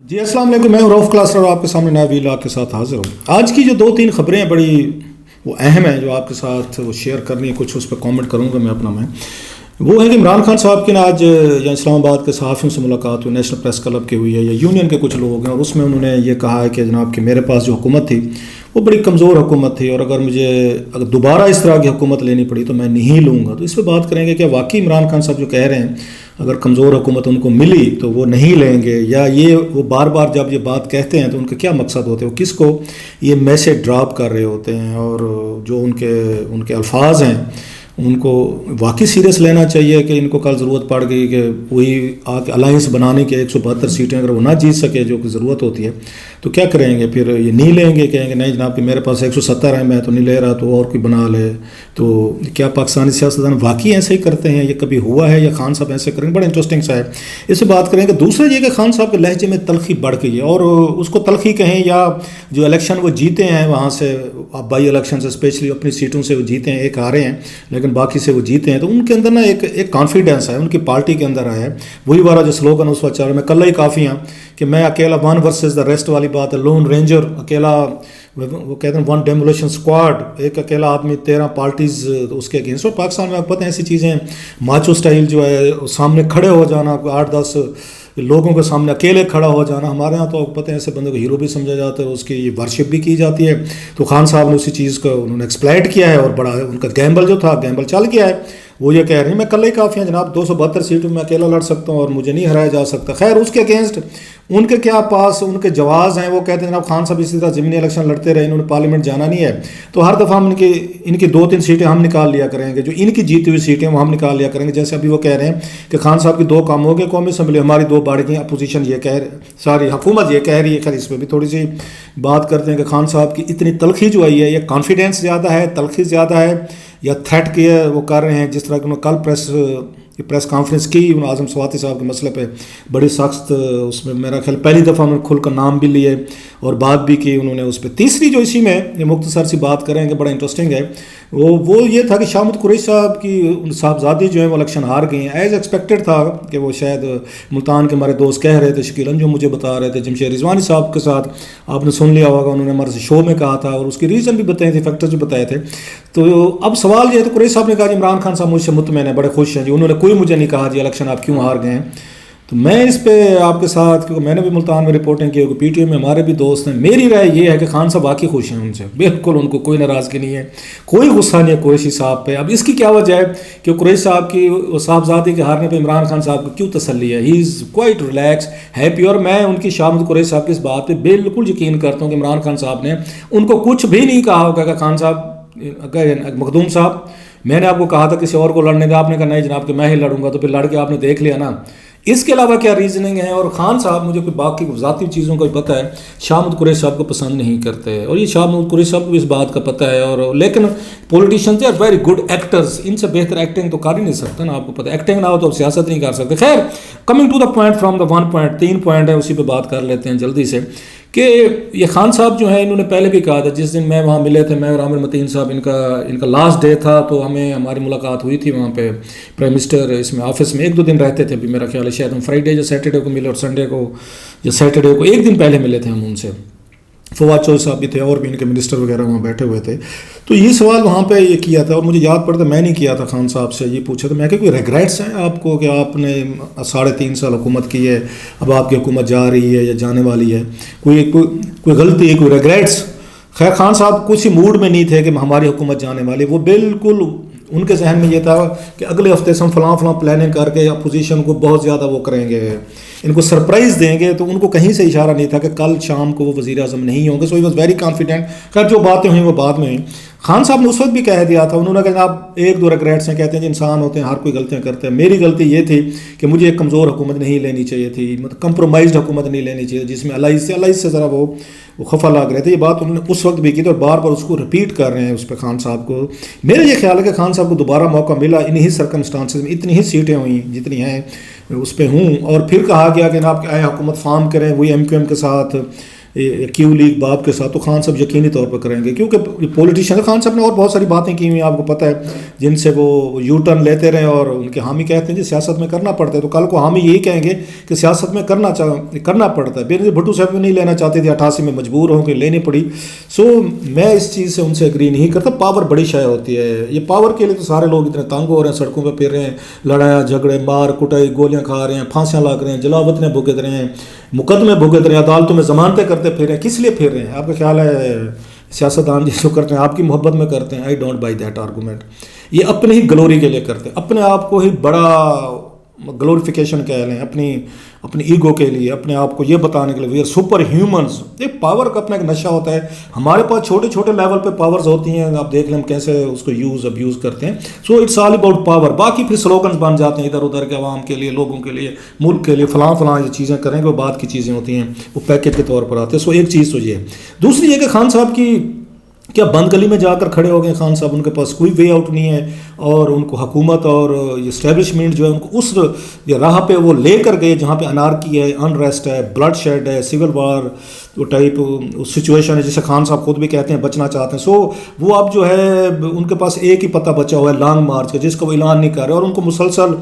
جی السلام علیکم، میں رؤف کلاسر اور آپ کے سامنے نیا ویلاگ کے ساتھ حاضر ہوں۔ آج کی جو دو تین خبریں ہیں بڑی وہ اہم ہیں جو آپ کے ساتھ وہ شیئر کرنی ہے، کچھ اس پہ کامنٹ کروں گا میں اپنا وہ ہے کہ عمران خان صاحب کی نا آج یا اسلام آباد کے صحافیوں سے ملاقات ہوئی، نیشنل پریس کلب کی ہوئی ہے یا یونین کے کچھ لوگ ہیں، اور اس میں انہوں نے یہ کہا ہے کہ جناب کہ میرے پاس جو حکومت تھی وہ بڑی کمزور حکومت تھی، اور اگر دوبارہ اس طرح کی حکومت لینی پڑی تو میں نہیں لوں گا۔ تو اس پہ بات کریں گے کہ واقعی عمران خان صاحب جو کہہ رہے ہیں اگر کمزور حکومت ان کو ملی تو وہ نہیں لیں گے، یا یہ وہ بار بار جب یہ بات کہتے ہیں تو ان کے کیا مقصد ہوتے ہیں، وہ کس کو یہ میسج ڈراپ کر رہے ہوتے ہیں، اور جو ان کے الفاظ ہیں ان کو واقعی سیریس لینا چاہیے کہ ان کو کل ضرورت پڑ گئی کہ وہی آ کے الائنس بنانے کے 172 سیٹیں اگر وہ نہ جیت سکے جو کہ ضرورت ہوتی ہے تو کیا کریں گے؟ پھر یہ نہیں لیں گے، کہیں گے نہیں جناب کہ میرے پاس 170 ہیں، میں تو نہیں لے رہا، تو اور کوئی بنا لے۔ تو کیا پاکستانی سیاستدان واقعی ایسے ہی کرتے ہیں؟ یہ کبھی ہوا ہے یا خان صاحب ایسے کریں گے؟ بڑا انٹرسٹنگ سا ہے، اس سے بات کریں گے۔ دوسرا یہ کہ خان صاحب کے لہجے میں تلخی بڑھ گئی ہے، اور اس کو تلخی کہیں یا جو الیکشن وہ جیتے ہیں وہاں سے بائی الیکشن سے اسپیشلی اپنی سیٹوں سے وہ جیتے ہیں، ایک ہارے ہیں لیکن باقی سے وہ جیتے ہیں، تو ان کے اندر نا ایک کانفیڈنس ہے ان کی پارٹی کے اندر ہے، وہی والا جو سلوگن اس وقت چل رہا ہے میں کل ہی کافی ہوں کہ میں اکیلا ون ورسز دا ریسٹ والی بات ہے، لون رینجر اکیلا، وہ کہتے ہیں ون ڈیمولیشن اسکواڈ، ایک اکیلا آدمی 13 پارٹیز اس کے اگینسٹ۔ اور پاکستان میں آپ پتہ ہیں ایسی چیزیں ماچو سٹائل جو ہے سامنے کھڑے ہو جانا، 8-10 لوگوں کے سامنے اکیلے کھڑا ہو جانا، ہمارے ہاں تو پتہ ہے ایسے بندے کو ہیرو بھی سمجھا جاتا ہے، اس کی ورشپ بھی کی جاتی ہے۔ تو خان صاحب نے اسی چیز کو انہوں نے ایکسپلائٹ کیا ہے، اور بڑا ان کا گیمبل جو تھا گیمبل چل گیا ہے۔ وہ یہ کہہ رہے ہیں میں کل ہی کافی ہیں جناب، 272 سیٹوں میں اکیلا لڑ سکتا ہوں اور مجھے نہیں ہرایا جا سکتا۔ خیر اس کے اگینسٹ ان کے کیا پاس ان کے جواز ہیں، وہ کہتے ہیں جناب خان صاحب اسی طرح ضمنی الیکشن لڑتے رہے، انہوں نے پارلیمنٹ جانا نہیں ہے، تو ہر دفعہ ہم ان کی 2-3 سیٹیں ہم نکال لیا کریں گے، جو ان کی جیتی ہوئی سیٹیں وہ ہم نکال لیا کریں گے۔ جیسے ابھی وہ کہہ رہے ہیں کہ خان صاحب کی 2 کام ہو گئے قومی اسمبلی، ہماری 2 بڑھ گئی، اپوزیشن یہ حکومت یہ کہہ رہی ہے۔ خیر اس پہ بھی تھوڑی سی بات کرتے ہیں کہ خان صاحب کی اتنی تلخی جو آئی ہے، یہ کانفیڈینس زیادہ ہے، تلخی زیادہ ہے، یا تھریٹ کیا وہ کر رہے ہیں؟ جس طرح کہ انہوں نے کل پریس کانفرنس کی اعظم سواتی صاحب کے مسئلے پہ بڑی سخت، اس میں میرا خیال پہلی دفعہ انہوں نے کھل کر نام بھی لیے اور بات بھی کی انہوں نے اس پہ۔ تیسری جو اسی میں یہ مختصر سی بات کریں گے بڑا انٹرسٹنگ ہے، وہ یہ تھا کہ شامت قریشی صاحب کی صاحبزادی جو ہیں وہ الیکشن ہار گئی ہیں۔ ایز ایکسپیکٹڈ تھا کہ وہ شاید ملتان کے ہمارے دوست کہہ رہے تھے، شکیل انجم مجھے بتا رہے تھے، جمشید رضوانی صاحب کے ساتھ آپ نے سن لیا ہوگا، انہوں نے ہمارے شو میں کہا تھا اور اس کی ریزن بھی بتائے تھے، فیکٹرز بھی بتائے تھے۔ تو اب سوال یہ ہے، تو قریشی صاحب نے کہا جی عمران خان صاحب مجھ سے مطمئن ہیں، بڑے خوش ہیں جی، انہوں نے کوئی مجھے نہیں کہا جی الیکشن آپ کیوں ہار گئے ہیں۔ تو میں اس پہ آپ کے ساتھ، کیونکہ میں نے بھی ملتان میں رپورٹنگ کی، پی ٹی ایم میں ہمارے بھی دوست ہیں، میری رائے یہ ہے کہ خان صاحب واقعی خوش ہیں ان سے، بالکل ان کو کوئی ناراضگی نہیں ہے، کوئی غصہ نہیں ہے قریشی صاحب پہ۔ اب اس کی کیا وجہ ہے کہ قریشی صاحب کی صاحبزادی کے ہارنے پہ عمران خان صاحب کو کیوں تسلی ہے؟ ہی از کوائٹ ریلیکس ہیپی، اور میں ان کی شامت قریشی صاحب کی اس بات پہ بالکل یقین کرتا ہوں کہ عمران خان صاحب نے ان کو کچھ بھی نہیں کہا ہوگا کہ خان صاحب مخدوم صاحب میں نے آپ کو کہا تھا کسی اور کو لڑنے کا، آپ نے کہا نہیں جناب کہ میں ہی لڑوں گا، تو پھر لڑ کے آپ نے دیکھ لیا نا۔ اس کے علاوہ کیا ریزننگ ہے؟ اور خان صاحب مجھے کوئی باقی ذاتی چیزوں کا بھی پتہ ہے، شامت قریشی صاحب کو پسند نہیں کرتے، اور یہ شامت قریشی صاحب کو اس بات کا پتہ ہے، اور لیکن politicians are very good actors, ان سے بہتر ایکٹنگ تو کر ہی نہیں سکتا نا، آپ کو پتہ ہے ایکٹنگ نہ ہو تو آپ سیاست نہیں کر سکتے۔ خیر coming to the point from the 1 point, 3 point ہے اسی پہ بات کر لیتے ہیں جلدی سے، کہ یہ خان صاحب جو ہیں انہوں نے پہلے بھی کہا تھا، جس دن میں وہاں ملے تھے، میں اور عامر متین صاحب، ان کا لاسٹ ڈے تھا، تو ہماری ملاقات ہوئی تھی وہاں پہ پرائم منسٹر اس میں آفس میں، 1-2 دن رہتے تھے، ابھی میرا خیال ہے شاید ہم فرائیڈے یا سیٹرڈے کو ملے، اور سنڈے کو یا سیٹرڈے کو 1 دن پہلے ملے تھے ہم ان سے۔ فواد چوہدری صاحب بھی تھے اور بھی ان کے منسٹر وغیرہ وہاں بیٹھے ہوئے تھے، تو یہ سوال وہاں پہ یہ کیا تھا، اور مجھے یاد پڑتا میں نہیں کیا تھا، خان صاحب سے یہ پوچھا تھا میں کہ کوئی ریگریٹس ہیں آپ کو کہ آپ نے 3.5 سال حکومت کی ہے، اب آپ کی حکومت جا رہی ہے یا جانے والی ہے، کوئی غلطی ہے، کوئی ریگریٹس؟ خیر خان صاحب کچھ ہی موڈ میں نہیں تھے کہ ہماری حکومت جانے والی، وہ بالکل ان کے ذہن میں یہ تھا کہ اگلے ہفتے سے ہم فلاں پلاننگ کر کے اپوزیشن کو بہت زیادہ وہ کریں گے، ان کو سرپرائز دیں گے، تو ان کو کہیں سے اشارہ نہیں تھا کہ کل شام کو وہ وزیر اعظم نہیں ہوں گے، سو ہی واز ویری کانفیڈنٹ۔ خیر جو باتیں ہوئیں وہ بعد میں ہوئیں۔ خان صاحب نے اس وقت بھی کہہ دیا تھا، انہوں نے کہا جناب 1-2 ریگریٹس ہیں، کہتے ہیں جی انسان ہوتے ہیں ہر کوئی غلطیاں کرتے ہیں، میری غلطی یہ تھی کہ مجھے ایک کمزور حکومت نہیں لینی چاہیے تھی، مطلب کمپرومائزڈ حکومت نہیں لینی چاہیے، جس میں الائنس سے ذرا وہ خفا لگ رہے تھے۔ یہ بات انہوں نے اس وقت بھی کی تھی اور بار بار اس کو رپیٹ کر رہے ہیں اس پہ خان صاحب کو۔ میرا یہ خیال ہے کہ خان صاحب کو دوبارہ موقع ملا، انہی سرکمسٹانسز میں اتنی ہی سیٹیں ہوئیں جتنی ہیں اس پہ ہوں، اور پھر کہا گیا کہ آپ آئے حکومت فارم کریں، وہی ایم کیو ایم کے ساتھ کیو لیگ باب کے ساتھ، تو خان صاحب یقینی طور پر کریں گے، کیونکہ پولیٹیشین خان صاحب نے اور بہت ساری باتیں کی ہوئی ہیں آپ کو پتہ ہے، جن سے وہ یو ٹرن لیتے رہے اور ان کے حامی کہتے ہیں جی سیاست میں کرنا پڑتا ہے، تو کل کو حامی یہی کہیں گے کہ سیاست میں کرنا پڑتا ہے۔ بینظیر بھٹو صاحب بھی نہیں لینا چاہتے تھے، 88 میں مجبور ہو کے لینی پڑی۔ سو میں اس چیز سے ان سے ایگری نہیں کرتا۔ پاور بڑی شے ہوتی ہے، یہ پاور کے لیے تو سارے لوگ اتنے تنگ ہو رہے ہیں، سڑکوں پہ پھر رہے ہیں، لڑائیاں جھگڑے مار کٹائی گولیاں کھا رہے ہیں، پھانسیاں لگ رہے ہیں، جلاوطنیں بھگت رہے ہیں، مقدمے بھگت رہے ہیں، عدالتوں میں ضمانتیں کرتے پھر رہے ہیں۔ کس لیے پھر رہے ہیں؟ آپ کا خیال ہے سیاستدان جس کو کرتے ہیں آپ کی محبت میں کرتے ہیں؟ I don't buy that argument. یہ اپنے ہی گلوری کے لیے کرتے ہیں، اپنے آپ کو ہی بڑا گلوریفیکیشن کہہ لیں، اپنی ایگو کے لیے، اپنے آپ کو یہ بتانے کے لیے وی آر سپر ہیومنز۔ ایک پاور کا اپنا ایک نشہ ہوتا ہے، ہمارے پاس چھوٹے چھوٹے لیول پہ پاورز ہوتی ہیں، آپ دیکھ لیں ہم کیسے اس کو ابیوز کرتے ہیں۔ So it's all about power. باقی پھر سلوگنز بن جاتے ہیں ادھر ادھر کے، عوام کے لیے، لوگوں کے لیے، ملک کے لیے، فلاں فلاں یہ چیزیں کریں گے، وہ بعد کی چیزیں ہوتی ہیں، وہ پیکج کے طور پر آتے ہیں۔ سو ایک چیز تو یہ ہے۔ دوسری یہ کہ خان صاحب کی کیا بند گلی میں جا کر کھڑے ہو گئے خان صاحب، ان کے پاس کوئی وے آؤٹ نہیں ہے، اور ان کو حکومت اور یہ اسٹیبلشمنٹ جو ہے ان کو اس راہ پہ وہ لے کر گئے جہاں پہ انارکی ہے، انریسٹ ہے، بلڈ شیڈ ہے، سول وار وہ ٹائپ سچویشن ہے جسے خان صاحب خود بھی کہتے ہیں بچنا چاہتے ہیں۔ سو وہ اب جو ہے ان کے پاس ایک ہی پتہ بچا ہوا ہے لانگ مارچ کا، جس کا وہ اعلان نہیں کر رہے، اور ان کو مسلسل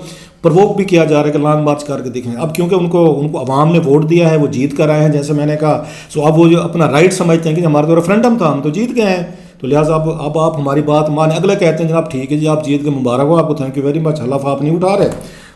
پرووک بھی کیا جا رہا ہے کہ لانگ مارچ کر کے دکھیں۔ اب کیونکہ ان کو عوام نے ووٹ دیا ہے، وہ جیت کر آئے ہیں جیسے میں نے کہا، سو اب وہ جو اپنا رائٹ سمجھتے ہیں کہ ہمارا تو ریفرینڈم تھا، ہم تو جیت گئے ہیں، تو لہٰذا اب آپ ہماری بات مانیں۔ اگلے کہتے ہیں جناب ٹھیک ہے جی آپ جیت کے مبارک ہو آپ کو، تھینک یو ویری مچ، حلف آپ نہیں اٹھا رہے،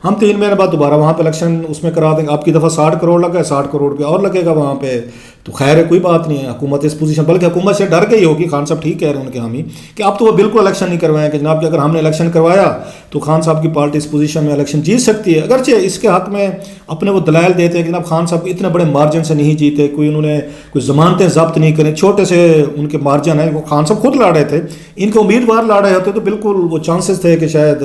ہم 3 مہینے بعد دوبارہ وہاں پہ الیکشن اس میں کرا دیں گے، آپ کی دفعہ 60 کروڑ لگا ہے، 60 کروڑ پہ اور لگے گا وہاں پہ، تو خیر ہے کوئی بات نہیں ہے۔ حکومت اس پوزیشن، بلکہ حکومت سے ڈر گئی ہوگی، خان صاحب ٹھیک کہہ رہے ہیں ان کے حامی کہ اب تو وہ بالکل الیکشن نہیں کروائیں کہ جناب کہ اگر ہم نے الیکشن کروایا تو خان صاحب کی پارٹی اس پوزیشن میں الیکشن جیت سکتی ہے، اگرچہ اس کے حق میں اپنے وہ دلائل دیتے ہیں کہ جناب خان صاحب اتنے بڑے مارجن سے نہیں جیتے، انہوں نے کوئی ضمانتیں ضبط نہیں کریں، چھوٹے سے ان کے مارجن ہیں، وہ خان صاحب خود لڑ رہے تھے، ان کے امیدوار لڑ رہے ہوتے تو بالکل وہ چانسز تھے کہ شاید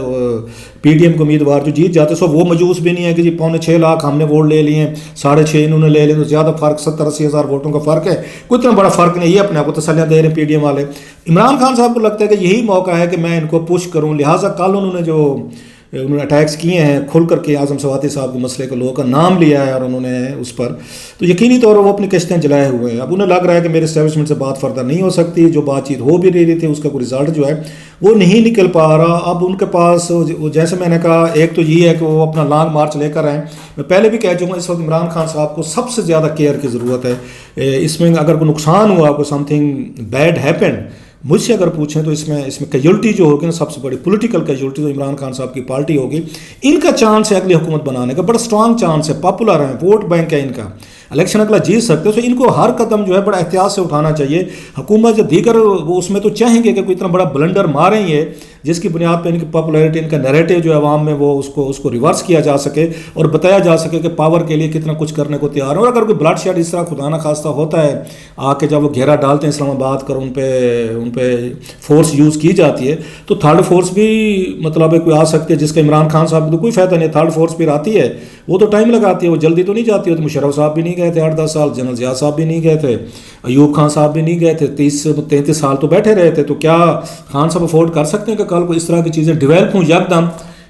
پی ڈی ایم کے امیدوار جو جیت جاتے۔ سو وہ مجوس بھی نہیں ہے کہ جی 6.25 لاکھ ہم نے ووٹ لے لیے ہیں، 6.5 انہوں نے لے لیے، تو زیادہ فرق 70-80 ہزار ووٹوں کا فرق ہے، کوئی اتنا بڑا فرق نہیں، یہ اپنے آپ کو تسلیاں دے رہے ہیں پی ڈی ایم والے۔ عمران خان صاحب کو لگتا ہے کہ یہی موقع ہے کہ میں ان کو پش کروں، لہٰذا کل انہوں نے اٹیکس کیے ہیں کھل کر کے، اعظم سواتی صاحب کے مسئلے کے لوگوں کا نام لیا ہے اور انہوں نے اس پر، تو یقینی طور پر وہ اپنی کشتیں جلائے ہوئے ہیں۔ اب انہیں لگ رہا ہے کہ میرے اسٹیبلشمنٹ سے بات فردر نہیں ہو سکتی، جو بات چیت ہو بھی رہی تھی اس کا کوئی رزلٹ جو ہے وہ نہیں نکل پا رہا۔ اب ان کے پاس جیسے میں نے کہا ایک تو یہ ہے کہ وہ اپنا لانگ مارچ لے کر آئیں۔ میں پہلے بھی کہہ چکا ہوں اس وقت عمران خان صاحب کو سب سے زیادہ کیئر کی ضرورت ہے۔ اس میں اگر کوئی نقصان ہوا، کوئی سم تھنگ بیڈ ہیپن، مجھ سے اگر پوچھیں تو اس میں کیجولٹی جو ہوگی نا، سب سے بڑی پولیٹیکل کیجولٹی تو عمران خان صاحب کی پارٹی ہوگی۔ ان کا چانس ہے اگلی حکومت بنانے کا، بڑا اسٹرانگ چانس ہے، پاپولر ہیں، ووٹ بینک ہے ان کا، الیکشن اگلا جیت سکتے ہیں۔ تو ان کو ہر قدم جو ہے بڑا احتیاط سے اٹھانا چاہیے۔ حکومت جو دیگر وہ اس میں تو چاہیں گے کہ کوئی اتنا بڑا بلنڈر ماریں یہ جس کی بنیاد پہ ان کی پاپولیرٹی، ان کا نیریٹو جو ہے عوام میں وہ اس کو ریورس کیا جا سکے اور بتایا جا سکے کہ پاور کے لیے کتنا کچھ کرنے کو تیار ہو۔ اور اگر کوئی بلڈ شیڈ اس طرح خدا نہ خواستہ ہوتا ہے آ کے جب وہ گھیرا ڈالتے ہیں اسلام آباد کر، ان پہ فورس یوز کی جاتی ہے، تو تھرڈ فورس بھی مطلب ہے کوئی آ سکتی ہے، جس کا عمران خان صاحب کو کوئی فائدہ نہیں۔ تھرڈ فورس پھر آتی ہے، وہ تو ٹائم لگاتی ہے، وہ جلدی تو نہیں جاتی ہے۔ تو مشرف صاحب بھی نہیں گئے تھے 8-10 سال، جنرل ضیاء صاحب بھی نہیں گئے تھے، ایوب خان صاحب بھی نہیں گئے تھے، 30-33 سال تو بیٹھے رہے تھے۔ تو کیا خان صاحب افورڈ کر سکتے ہیں کہ کل کو اس طرح کی چیزیں ڈیولپ ہوں یکدم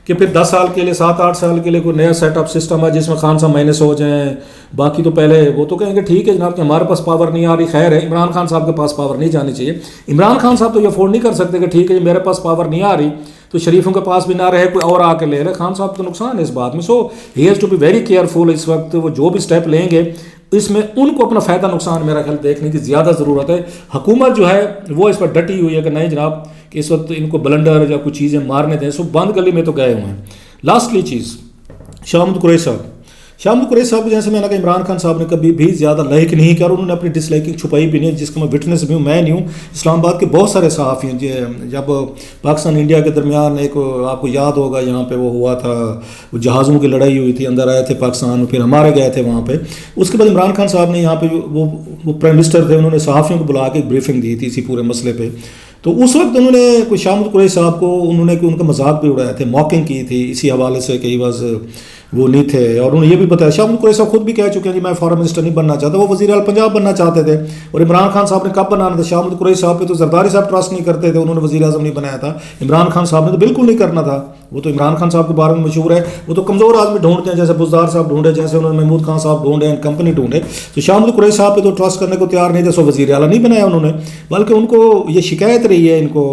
کہ پھر 10 سال کے لیے 7-8 سال کے لیے کوئی نیا سیٹ اپ سسٹم ہے جس میں خان صاحب مائنس ہو جائیں؟ باقی تو پہلے وہ تو کہیں گے ٹھیک ہے جناب کہ ہمارے پاس پاور نہیں آ رہی، خیر ہے، عمران خان صاحب کے پاس پاور نہیں جانی چاہیے۔ عمران خان صاحب تو یہ افورڈ نہیں کر سکتے کہ ٹھیک ہے میرے پاس پاور نہیں آ رہی تو شریفوں کے پاس بھی نہ رہے، کوئی اور آ کے لے رہے۔ خان صاحب تو نقصان ہے اس بات میں۔ So he has to be very careful. اس وقت وہ جو بھی اسٹیپ لیں گے اس میں ان کو اپنا فائدہ نقصان میرا خیال دیکھنے کی زیادہ ضرورت ہے۔ حکومت جو ہے وہ اس پر ڈٹی ہوئی ہے کہ نہیں جناب کہ اس وقت ان کو بلنڈر یا کچھ چیزیں مارنے دیں۔ سو بند گلی میں تو گئے ہوئے ہیں۔ لاسٹلی چیز شاہ محمود قریشی صاحب جیسے میں نے کہا عمران خان صاحب نے کبھی بھی زیادہ لائک نہیں کیا اور انہوں نے اپنی ڈس لائکنگ چھپائی بھی نہیں، جس کا میں وٹنس بھی ہوں، میں نہیں ہوں، اسلام آباد کے بہت سارے صحافی ہیں۔ جب پاکستان انڈیا کے درمیان ایک آپ کو یاد ہوگا یہاں پہ وہ ہوا تھا، وہ جہازوں کی لڑائی ہوئی تھی، اندر آئے تھے پاکستان، پھر ہمارے گئے تھے وہاں پہ۔ اس کے بعد عمران خان صاحب نے یہاں پہ وہ پرائم منسٹر تھے، انہوں نے صحافیوں کو بلا کے ایک بریفنگ دی تھی اسی پورے مسئلے پہ۔ تو اس وقت انہوں نے کوئی شاہ محمود قریشی صاحب کو انہوں نے ان کا مذاق بھی اڑایا تھے، موکنگ کی تھی اسی حوالے سے کہ وہ نہیں تھے. اور انہوں نے یہ بھی بتایا, شاہ محمود قریشی صاحب خود بھی کہہ چکے ہیں کہ میں فارن منسٹر نہیں بننا چاہتا, وہ وزیر اعلیٰ پنجاب بننا چاہتے تھے. اور عمران خان صاحب نے کب بنانا تھا؟ شاہ محمود قریشی صاحب پہ تو زرداری صاحب ٹرسٹ نہیں کرتے تھے, انہوں نے وزیر اعظم نہیں بنایا تھا. عمران خان صاحب نے تو بالکل نہیں کرنا تھا. وہ تو عمران خان صاحب کے بارے میں مشہور ہے, وہ تو کمزور آدمی ڈھونڈتے ہیں, جیسے بزدار صاحب ڈھونڈے, جیسے انہوں نے محمود خان صاحب ڈھونڈے, کمپنی ڈھونڈے. تو شاہ محمود قریشی صاحب پہ تو ٹرسٹ کرنے کو تیار نہیں تھے, سو وزیر اعلیٰ نہیں بنایا انہوں نے. بلکہ ان کو یہ شکایت رہی ہے, ان کو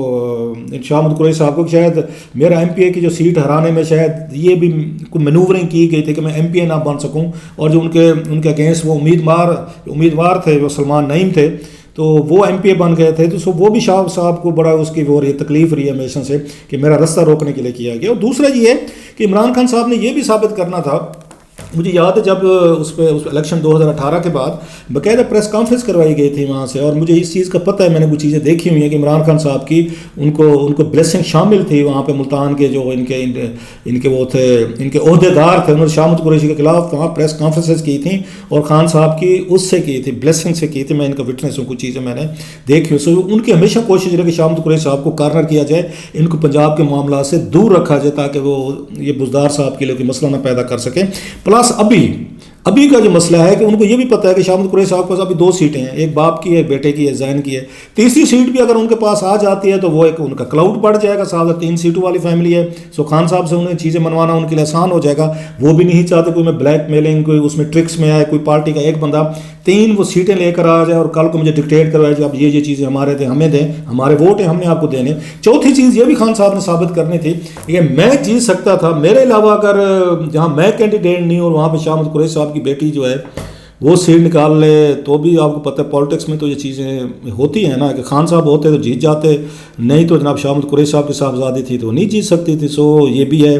شاہ محمود قریشی صاحب کو, شاید میرا ایم پی اے کی جو سیٹ ہرانے میں شاید یہ بھی کوئی مینوورنگ کی گئی تھی کہ میں ایم پی اے نہ بن سکوں. اور جو ان کے اگینسٹ وہ امیدوار تھے, وہ سلمان نعیم تھے, تو وہ ایم پی اے بن گئے تھے. تو وہ بھی شاہ صاحب کو بڑا اس کی وہ تکلیف رہی ہے ہمیشہ سے کہ میرا رستہ روکنے کے لیے کیا گیا. اور دوسرا یہ ہے کہ عمران خان صاحب نے یہ بھی ثابت کرنا تھا. مجھے یاد ہے جب اس الیکشن 2018 کے بعد باقاعدہ پریس کانفرنس کروائی گئی تھی وہاں سے, اور مجھے اس چیز کا پتہ ہے, میں نے کچھ چیزیں دیکھی ہوئی ہیں کہ عمران خان صاحب کی ان کو بلیسنگ شامل تھی وہاں پہ. ملتان کے جو ان کے وہ تھے, ان کے عہدیدار تھے, انہوں نے شاہ محمود قریشی کے خلاف وہاں پریس کانفرنسز کی تھیں, اور خان صاحب کی اس سے کی تھی, بلیسنگ سے کی تھی. میں ان کا وٹنس ہوں, کچھ چیزیں میں نے دیکھی. سو ان کی ہمیشہ کوشش رہی کہ شاہ محمود قریشی صاحب کو کارنر کیا جائے, ان کو پنجاب کے معاملات سے دور رکھا جائے, تاکہ وہ یہ بزدار صاحب کے لیے کوئی مسئلہ نہ پیدا کر سکیں. پلس ابھی کا جو مسئلہ ہے کہ ان کو یہ بھی پتہ ہے کہ شاہ محمود قریشی صاحب کے پاس ابھی 2 سیٹیں ہیں, ایک باپ کی ہے, بیٹے کی ہے, زین کی ہے. تیسری سیٹ بھی اگر ان کے پاس آ جاتی ہے تو وہ ایک ان کا کلاؤڈ بڑھ جائے گا. صاحب 3 سیٹوں والی فیملی ہے, سو خان صاحب سے انہیں چیزیں منوانا ان کے لیے آسان ہو جائے گا. وہ بھی نہیں چاہتے کوئی میں بلیک میلنگ, کوئی اس میں ٹرکس میں آئے, کوئی پارٹی کا ایک بندہ 3 وہ سیٹیں لے کر آ جائے اور کل کو مجھے ڈکٹیٹ کروائے کہ اب یہ چیزیں ہمارے تھے, ہمیں دیں, ہمارے ووٹ ہیں, ہم نے آپ کو دینے. چوتھی چیز یہ بھی خان صاحب نے ثابت کرنی تھی کہ میں جیت سکتا تھا, میرے علاوہ اگر جہاں میں کینڈیڈیٹ نہیں اور وہاں پہ شاہ محمود قریشی صاحب کی بیٹی جو ہے وہ سیٹ نکال لے, تو بھی آپ کو پتہ ہے پالیٹکس میں تو یہ چیزیں ہوتی ہیں نا, کہ خان صاحب ہوتے تو جیت جاتے, نہیں تو جناب شاہ محمود قریشی صاحب کی صاحبزادی تھی تو نہیں جیت سکتی تھی. سو یہ بھی ہے.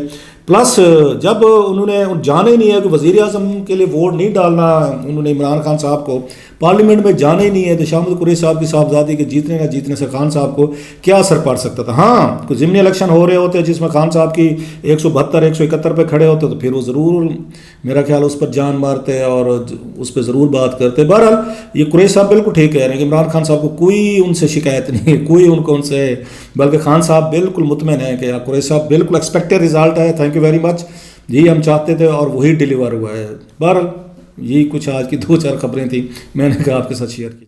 پلس جب انہوں نے جانا ہی نہیں ہے کہ وزیر اعظم کے لیے ووٹ نہیں ڈالنا, انہوں نے عمران خان صاحب کو پارلیمنٹ میں جانا ہی نہیں ہے, تو شاہ محمود قریشی صاحب کی صاحبزادی کے جیتنے نہ جیتنے سے خان صاحب کو کیا اثر پڑ سکتا تھا. ہاں کوئی ضمنی الیکشن ہو رہے ہوتے جس میں خان صاحب کی 172 171 پہ کھڑے ہوتے, تو پھر وہ ضرور میرا خیال اس پر جان مارتے اور اس پہ ضرور بات کرتے. بہرحال یہ قریشی صاحب بالکل ٹھیک کہہ رہے ہیں کہ عمران خان صاحب کو کوئی ان سے شکایت نہیں, کوئی ان سے, بلکہ خان صاحب بالکل مطمئن ہیں کہ قریشی صاحب بالکل ایکسپیکٹڈ رزلٹ ہے, تھینک یو ویری مچ, یہی ہم چاہتے تھے اور وہی ڈیلیور ہوا ہے. بہرحال یہی کچھ آج کی 2-4 خبریں تھیں, میں نے کہا آپ کے ساتھ شیئر کی.